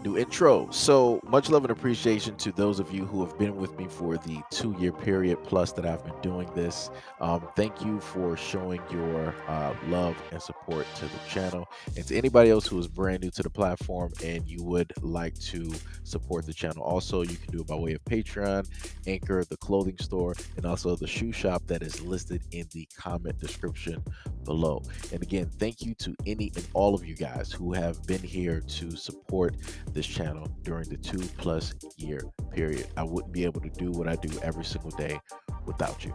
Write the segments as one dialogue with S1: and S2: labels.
S1: New intro. So much love and appreciation to those of you who have been with me for the 2 year period plus that I've been doing this. Thank you for showing your love and support to the channel. And to anybody else who is brand new to the platform and you would like to support the channel, also, you can do it by way of Patreon, Anchor, the clothing store, and also the shoe shop that is listed in the comment description below. And again, thank you to any and all of you guys who have been here to support this channel during the 2+ year period. I wouldn't be able to do what I do every single day without you.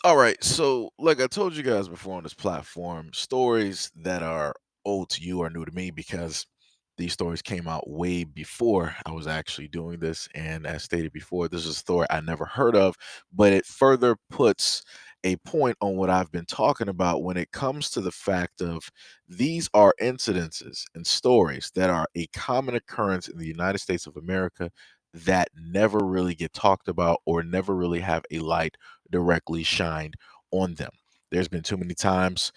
S1: All right, so like I told you guys before on this platform, stories that are old to you are new to me because these stories came out way before I was actually doing this. And as stated before, this is a story I never heard of, but it further puts a point on what I've been talking about when it comes to the fact of these are incidences and stories that are a common occurrence in the United States of America that never really get talked about or never really have a light directly shined on them. There's been too many times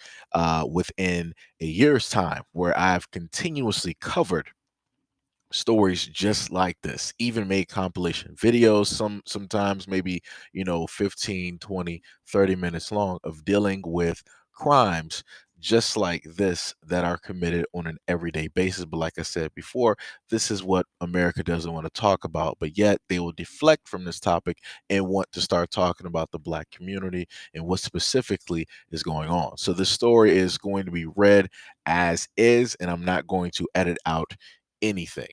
S1: within a year's time where I've continuously covered stories just like this, even made compilation videos, sometimes maybe 15, 20, 30 minutes long, of dealing with crimes just like this that are committed on an everyday basis. But like I said before, this is what America doesn't want to talk about, but yet they will deflect from this topic and want to start talking about the Black community and what specifically is going on. So this story is going to be read as is, and I'm not going to edit out anything.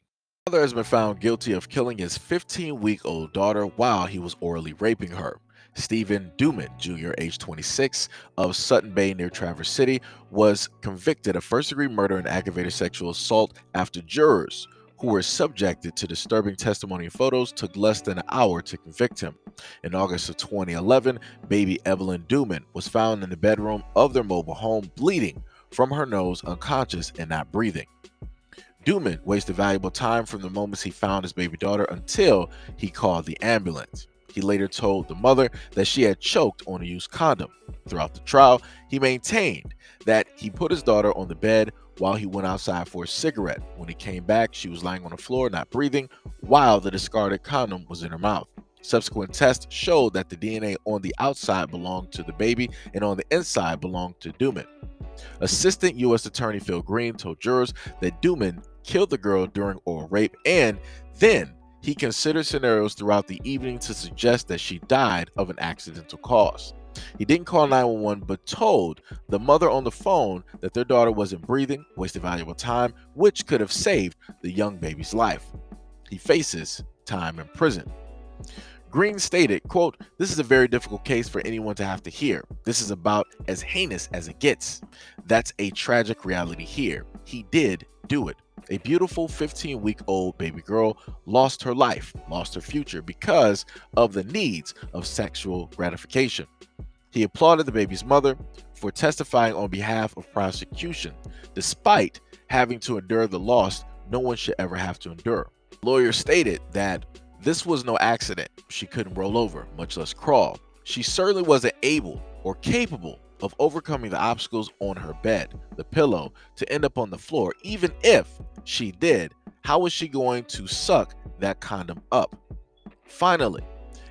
S1: Father has been found guilty of killing his 15-week-old daughter while he was orally raping her. Stephen Duman Jr., age 26, of Sutton Bay near Traverse City, was convicted of first-degree murder and aggravated sexual assault after jurors who were subjected to disturbing testimony and photos took less than an hour to convict him. In August of 2011, baby Evelyn Duman was found in the bedroom of their mobile home bleeding from her nose, unconscious, and not breathing. Duman wasted valuable time from the moments he found his baby daughter until he called the ambulance. He later told the mother that she had choked on a used condom. Throughout the trial, he maintained that he put his daughter on the bed while he went outside for a cigarette. When he came back, she was lying on the floor, not breathing, while the discarded condom was in her mouth. Subsequent tests showed that the DNA on the outside belonged to the baby and on the inside belonged to Duman. Assistant U.S. Attorney Phil Green told jurors that Duman killed the girl during oral rape, and then he considered scenarios throughout the evening to suggest that she died of an accidental cause. He didn't call 911 but told the mother on the phone that their daughter wasn't breathing, wasted valuable time, which could have saved the young baby's life. He faces time in prison. Green stated, quote, "This is a very difficult case for anyone to have to hear. This is about as heinous as it gets. That's a tragic reality here. He did do it. A beautiful 15-week-old baby girl lost her life, lost her future because of the needs of sexual gratification." He applauded the baby's mother for testifying on behalf of prosecution, despite having to endure the loss no one should ever have to endure. Lawyers stated that this was no accident. She couldn't roll over, much less crawl. She certainly wasn't able or capable of overcoming the obstacles on her bed, the pillow, to end up on the floor. Even if she did, how was she going to suck that condom up? Finally,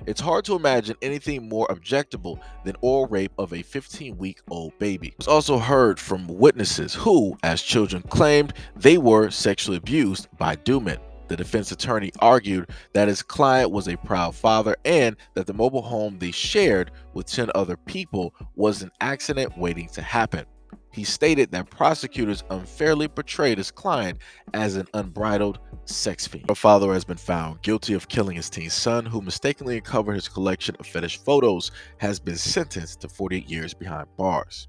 S1: it's hard to imagine anything more objectable than oral rape of a 15-week-old baby. It was also heard from witnesses who, as children, claimed they were sexually abused by Duman. The defense attorney argued that his client was a proud father and that the mobile home they shared with 10 other people was an accident waiting to happen. He stated that prosecutors unfairly portrayed his client as an unbridled sex fiend. Her father has been found guilty of killing his teen son, who mistakenly uncovered his collection of fetish photos, has been sentenced to 48 years behind bars.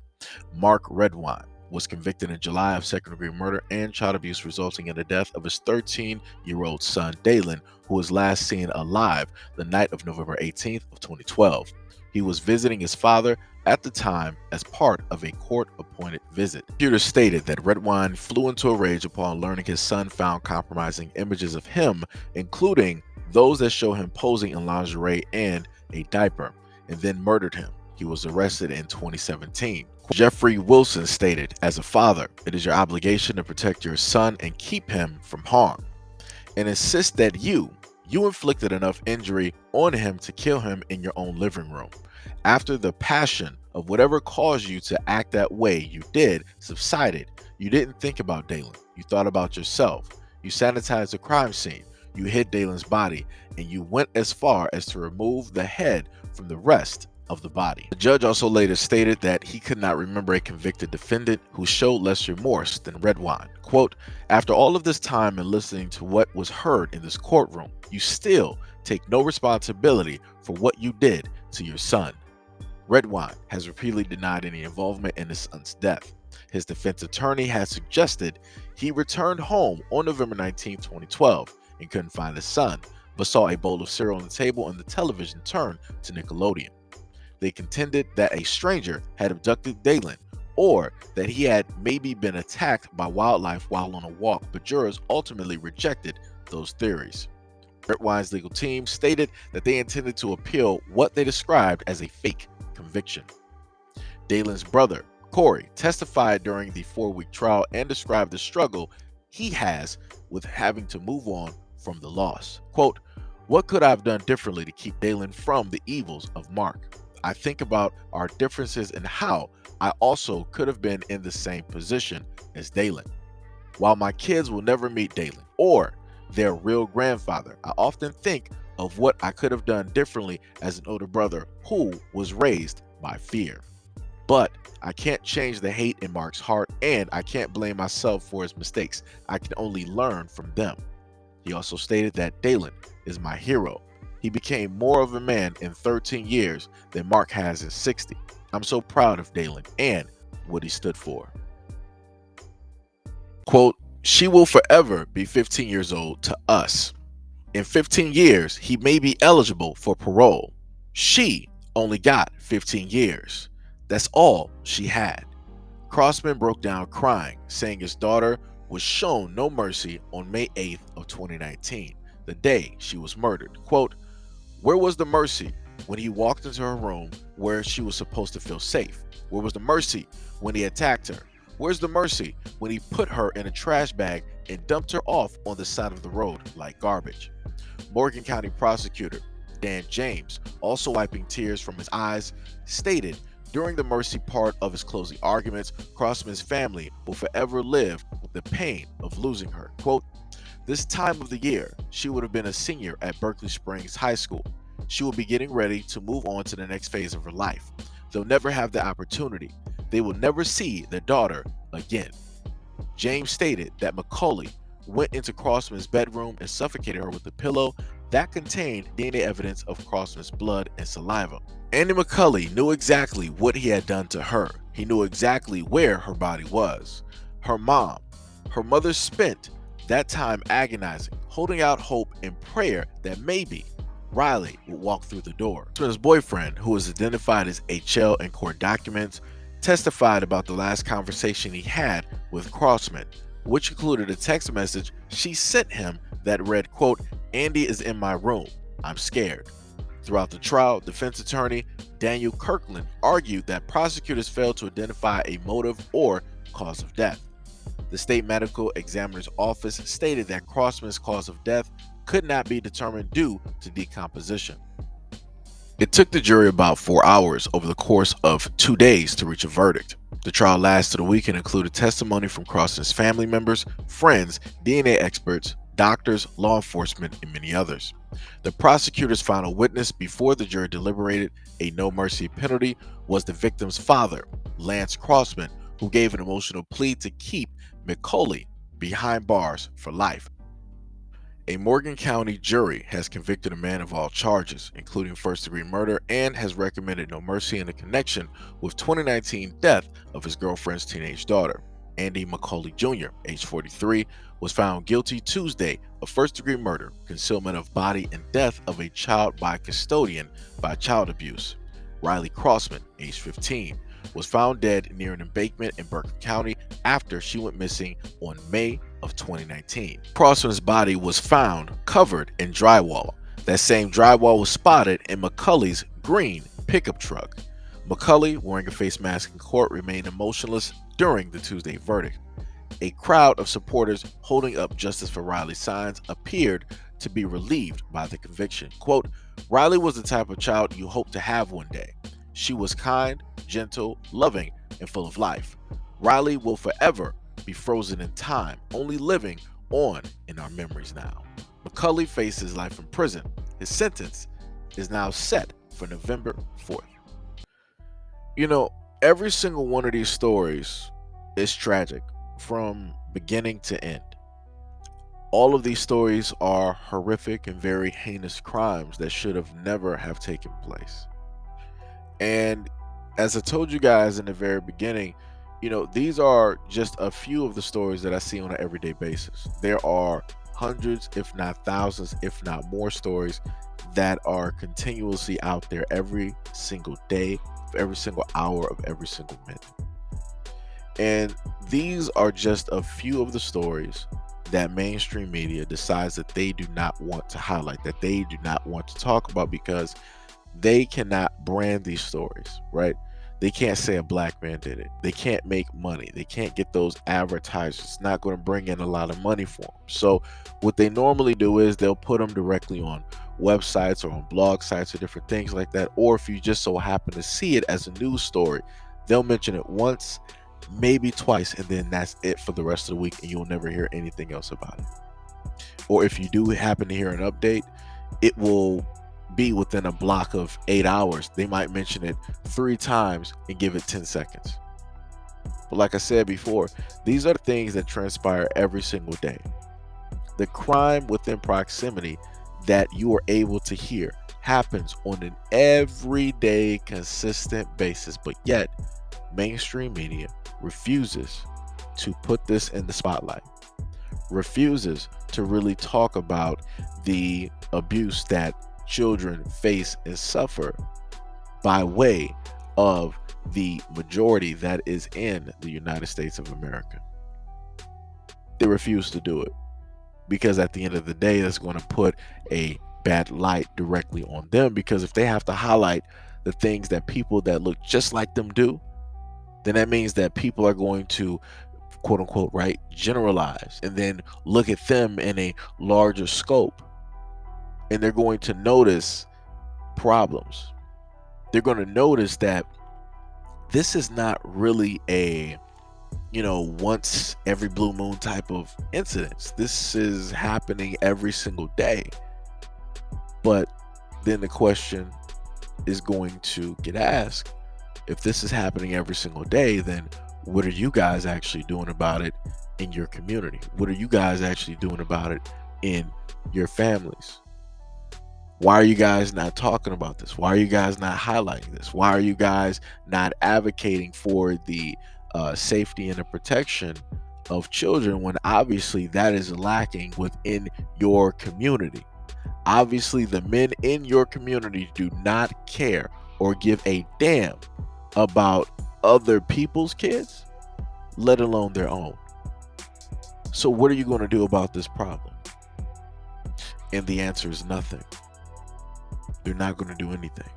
S1: Mark Redwine was convicted in July of second-degree murder and child abuse, resulting in the death of his 13-year-old son, Dalen, who was last seen alive the night of November 18th of 2012. He was visiting his father at the time as part of a court-appointed visit. Prosecutors stated that Redwine flew into a rage upon learning his son found compromising images of him, including those that show him posing in lingerie and a diaper, and then murdered him. He was arrested in 2017. Jeffrey Wilson stated, "As a father, it is your obligation to protect your son and keep him from harm, and insist that you inflicted enough injury on him to kill him in your own living room. After the passion of whatever caused you to act that way you did subsided, you didn't think about Dalen. You thought about yourself. You sanitized the crime scene. You hid Dalen's body, and you went as far as to remove the head from the rest of the body." The judge also later stated that he could not remember a convicted defendant who showed less remorse than Redwine. Quote, "After all of this time and listening to what was heard in this courtroom, you still take no responsibility for what you did to your son." Redwine has repeatedly denied any involvement in his son's death. His defense attorney has suggested he returned home on November 19, 2012 and couldn't find his son, but saw a bowl of cereal on the table and the television turned to Nickelodeon. They contended that a stranger had abducted Dalen, or that he had maybe been attacked by wildlife while on a walk, but jurors ultimately rejected those theories. Redwine's legal team stated that they intended to appeal what they described as a fake conviction. Dalen's brother, Corey, testified during the 4-week trial and described the struggle he has with having to move on from the loss. Quote, "What could I have done differently to keep Dalen from the evils of Mark? I think about our differences and how I also could have been in the same position as Dalen. While my kids will never meet Dalen or their real grandfather, I often think of what I could have done differently as an older brother who was raised by fear. But I can't change the hate in Mark's heart, and I can't blame myself for his mistakes. I can only learn from them." He also stated that Dalen is my hero. He became more of a man in 13 years than Mark has in 60. I'm so proud of Dalen and what he stood for. Quote, "She will forever be 15 years old to us. In 15 years, he may be eligible for parole. She only got 15 years. That's all she had." Crossman broke down crying, saying his daughter was shown no mercy on May 8th of 2019, the day she was murdered. Quote, "Where was the mercy when he walked into her room where she was supposed to feel safe? Where was the mercy when he attacked her? Where's the mercy when he put her in a trash bag and dumped her off on the side of the road like garbage?" Morgan County prosecutor Dan James, also wiping tears from his eyes, stated during the mercy part of his closing arguments, Crossman's family will forever live with the pain of losing her. Quote, "This time of the year, she would have been a senior at Berkeley Springs High School. She will be getting ready to move on to the next phase of her life. They'll never have the opportunity. They will never see their daughter again." James stated that Macaulay went into Crossman's bedroom and suffocated her with a pillow that contained DNA evidence of Crossman's blood and saliva. Andy McCulley knew exactly what he had done to her. He knew exactly where her body was. Her mother spent that time agonizing, holding out hope and prayer that maybe Riley would walk through the door. His boyfriend, who was identified as HL in court documents, testified about the last conversation he had with Crossman, which included a text message she sent him that read, quote, "Andy is in my room. I'm scared." Throughout the trial, defense attorney Daniel Kirkland argued that prosecutors failed to identify a motive or cause of death. The state medical examiner's office stated that Crossman's cause of death could not be determined due to decomposition. It took the jury about 4 hours over the course of 2 days to reach a verdict. The trial lasted a week and included testimony from Crossman's family members, friends, DNA experts, doctors, law enforcement, and many others. The prosecutor's final witness before the jury deliberated a no mercy penalty was the victim's father, Lance Crossman, who gave an emotional plea to keep Macaulay behind bars for life. A Morgan County jury has convicted a man of all charges, including first-degree murder, and has recommended no mercy in the connection with 2019 death of his girlfriend's teenage daughter. Andy Macaulay Jr., age 43, was found guilty Tuesday of first-degree murder, concealment of body, and death of a child by custodian by child abuse. Riley Crossman, age 15, was found dead near an embankment in Berkeley County after she went missing on May of 2019. Crossman's body was found covered in drywall. That same drywall was spotted in Macaulay's green pickup truck. McCulley, wearing a face mask in court, remained emotionless during the Tuesday verdict. A crowd of supporters holding up justice for Riley signs appeared to be relieved by the conviction. Quote, Riley was the type of child you hope to have one day. She was kind, gentle, loving, and full of life. Riley will forever be frozen in time, only living on in our memories now. McCulley faces life in prison. His sentence is now set for November 4th. You know, every single one of these stories is tragic from beginning to end. All of these stories are horrific and very heinous crimes that should have never have taken place. And as I told you guys in the very beginning, these are just a few of the stories that I see on an everyday basis. There are hundreds, if not thousands, if not more stories that are continuously out there every single day, every single hour of every single minute. And these are just a few of the stories that mainstream media decides that they do not want to highlight, that they do not want to talk about, because they cannot brand these stories, right? They can't say a black man did it. They can't make money. They can't get those advertisers. It's not going to bring in a lot of money for them. So what they normally do is they'll put them directly on websites or on blog sites or different things like that. Or if you just so happen to see it as a news story, they'll mention it once, maybe twice, and then that's it for the rest of the week, and you'll never hear anything else about it. Or if you do happen to hear an update, it will be within a block of 8 hours. They might mention it 3 times and give it 10 seconds. But like I said before, these are the things that transpire every single day. The crime within proximity that you are able to hear happens on an everyday, consistent basis, but yet mainstream media refuses to put this in the spotlight, refuses to really talk about the abuse that children face and suffer by way of the majority that is in the United States of America. They refuse to do it because at the end of the day, that's going to put a bad light directly on them, because if they have to highlight the things that people that look just like them do, then that means that people are going to, quote unquote, right, generalize and then look at them in a larger scope, and they're going to notice problems. They're going to notice that this is not really a, once every blue moon type of incidents. This is happening every single day. But then the question is going to get asked, if this is happening every single day, then what are you guys actually doing about it in your community? What are you guys actually doing about it in your families? Why are you guys not talking about this? Why are you guys not highlighting this? Why are you guys not advocating for the safety and the protection of children when obviously that is lacking within your community? Obviously, the men in your community do not care or give a damn about other people's kids, let alone their own. So what are you going to do about this problem? And the answer is nothing. They're not going to do anything.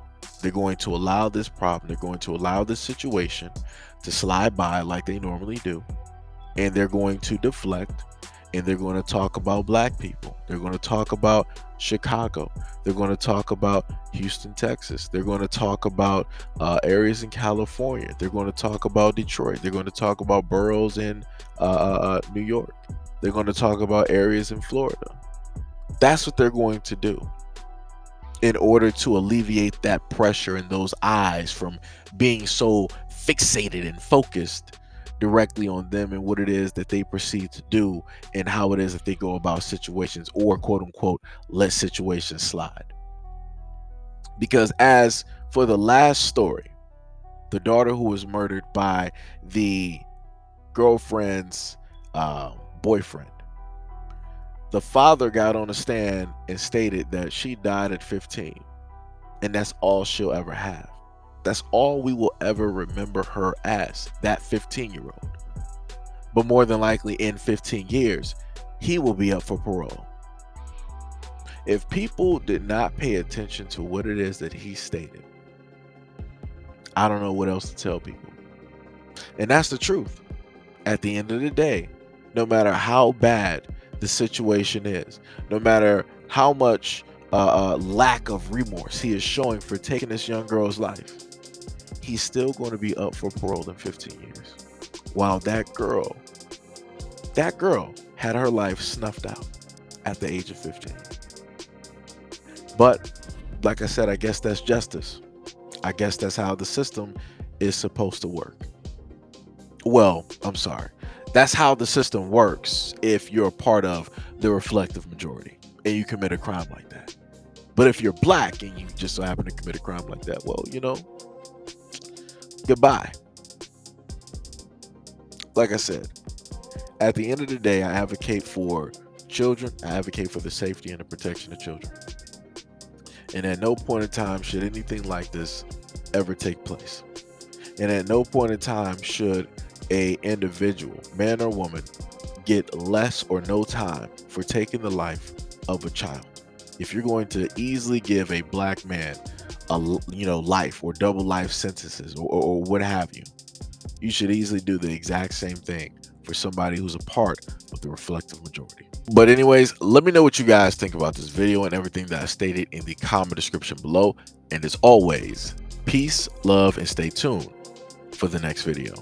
S1: They're going to allow this problem, they're going to allow this situation to slide by like they normally do, and they're going to deflect, and they're going to talk about black people. They're going to talk about Chicago. They're going to talk about Houston, Texas. They're going to talk about areas in California. They're going to talk about Detroit. They're going to talk about boroughs in New York. They're going to talk about areas in Florida. That's what they're going to do in order to alleviate that pressure in those eyes from being so fixated and focused directly on them and what it is that they proceed to do and how it is that they go about situations, or quote unquote let situations slide. Because as for the last story, the daughter who was murdered by the girlfriend's boyfriend, the father got on the stand and stated that she died at 15, and that's all she'll ever have. That's all we will ever remember her as, that 15-year-old. But more than likely in 15 years, he will be up for parole. If people did not pay attention to what it is that he stated, I don't know what else to tell people. And that's the truth. At the end of the day, no matter how bad the situation is, no matter how much lack of remorse he is showing for taking this young girl's life, he's still going to be up for parole in 15 years. While that girl had her life snuffed out at the age of 15. But like I said, I guess that's justice. I guess that's how the system is supposed to work. Well, I'm sorry. That's how the system works if you're a part of the reflective majority and you commit a crime like that. But if you're black and you just so happen to commit a crime like that, well, goodbye. Like I said, at the end of the day, I advocate for children. I advocate for the safety and the protection of children. And at no point in time should anything like this ever take place. And at no point in time should a individual, man or woman, get less or no time for taking the life of a child. If you're going to easily give a black man a life or double life sentences or what have you, you should easily do the exact same thing for somebody who's a part of the reflective majority. But anyways, let me know what you guys think about this video and everything that I stated in the comment description below. And as always, peace, love, and stay tuned for the next video.